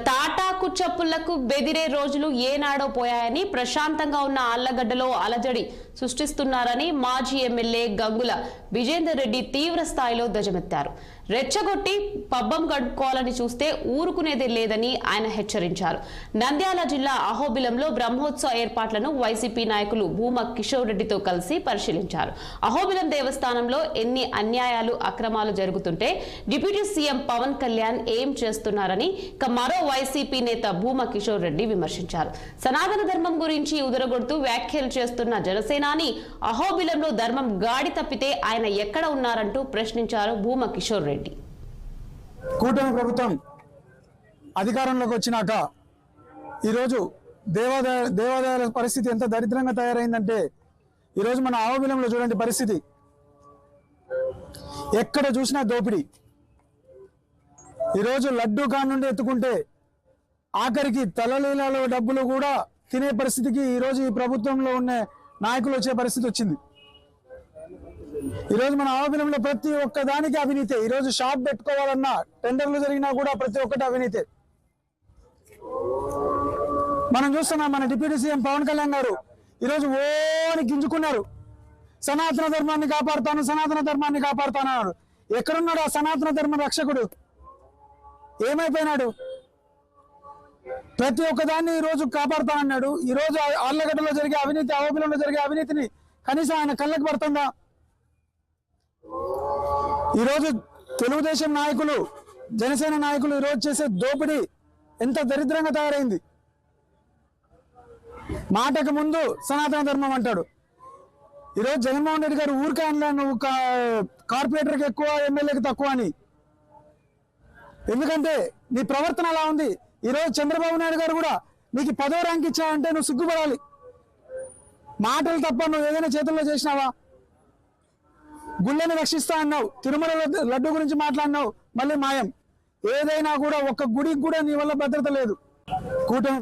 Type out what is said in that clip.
తాటాకు చప్పులకు బెదిరే రోజులు ఏనాడో పోయాయని ప్రశాంతంగా ఉన్న ఆళ్లగడ్డలో అలజడి సృష్టిస్తున్నారని మాజీ ఎమ్మెల్యే గంగుల విజేందర్ రెడ్డి తీవ్ర స్థాయిలో ధ్వజమెత్తారు. రెచ్చగొట్టి పబ్బం గడుపుకోవాలని చూస్తే ఊరుకునేదే లేదని ఆయన హెచ్చరించారు. నంద్యాల జిల్లా అహోబిలంలో బ్రహ్మోత్సవ ఏర్పాట్లను వైసీపీ నాయకులు భూమా కిషోర్ రెడ్డితో కలిసి పరిశీలించారు. అహోబిలం దేవస్థానంలో ఎన్ని అన్యాయాలు అక్రమాలు జరుగుతుంటే డిప్యూటీ సీఎం పవన్ కళ్యాణ్ ఏం చేస్తున్నారని మరో వైసీపీ నేత భూమా కిషోర్ రెడ్డి విమర్శించారు. సనాతన ధర్మం గురించి ఉదరగొడుతూ వ్యాఖ్యలు చేస్తున్న జనసేనాని అహోబిలంలో ధర్మం గాడి తప్పితే ఆయన ఎక్కడ ఉన్నారంటూ ప్రశ్నించారు భూమా కిషోర్ రెడ్డి. కూటమి ప్రభుత్వం అధికారంలోకి వచ్చినాక ఈరోజు దేవాలయాల పరిస్థితి ఎంత దరిద్రంగా తయారైందంటే ఈరోజు మన అహోబిలంలో చూడండి పరిస్థితి. ఎక్కడ చూసినా దోపిడీ. ఈరోజు లడ్డూ కాన్ నుండి ఎత్తుకుంటే ఆఖరికి తలలీలలో డబ్బులు కూడా తినే పరిస్థితికి ఈరోజు ఈ ప్రభుత్వంలో ఉన్న నాయకులు వచ్చే పరిస్థితి వచ్చింది. ఈరోజు మన అహోబిలంలో ప్రతి ఒక్క దానికి అవినీతి. ఈరోజు షాప్ పెట్టుకోవాలన్నా టెండర్లు జరిగినా కూడా ప్రతి ఒక్కటి అవినీతి. మనం చూస్తున్నాం మన డిప్యూటీ సీఎం పవన్ కళ్యాణ్ గారు ఈరోజు ఓని గింజుకున్నారు. సనాతన ధర్మాన్ని కాపాడుతాను, సనాతన ధర్మాన్ని కాపాడుతాను అన్నాడు. ఎక్కడున్నాడు ఆ సనాతన ధర్మ రక్షకుడు? ఏమైపోయినాడు? ప్రతి ఒక్కదాన్ని ఈ రోజు కాపాడుతానన్నాడు. ఈ రోజు ఆళ్లగడ్డలో జరిగే అవినీతి, అహోబిలంలో జరిగే అవినీతిని కనీసం ఆయన కళ్ళకు పడుతుందా? ఈరోజు తెలుగుదేశం నాయకులు, జనసేన నాయకులు ఈరోజు చేసే దోపిడీ ఎంత దరిద్రంగా తయారైంది. మాటకు ముందు సనాతన ధర్మం అంటాడు. ఈరోజు జగన్మోహన్ రెడ్డి గారు ఊరికే అనలా నువ్వు కార్పొరేటర్కి ఎక్కువ, ఎమ్మెల్యేకి తక్కువ అని. ఎందుకంటే నీ ప్రవర్తన అలా ఉంది. ఈరోజు చంద్రబాబు నాయుడు గారు కూడా నీకు 10వ ర్యాంక్ ఇచ్చావంటే నువ్వు సిగ్గుపడాలి. మాటలు తప్ప నువ్వు ఏదైనా చేతుల్లో చేసినావా? గుళ్ళని రక్షిస్తా అన్నావు, తిరుమల లడ్డు గురించి మాట్లాడినావు, మళ్ళీ మాయం. ఏదైనా కూడా ఒక్క గుడికి కూడా నీ వల్ల భద్రత లేదు. కూటమి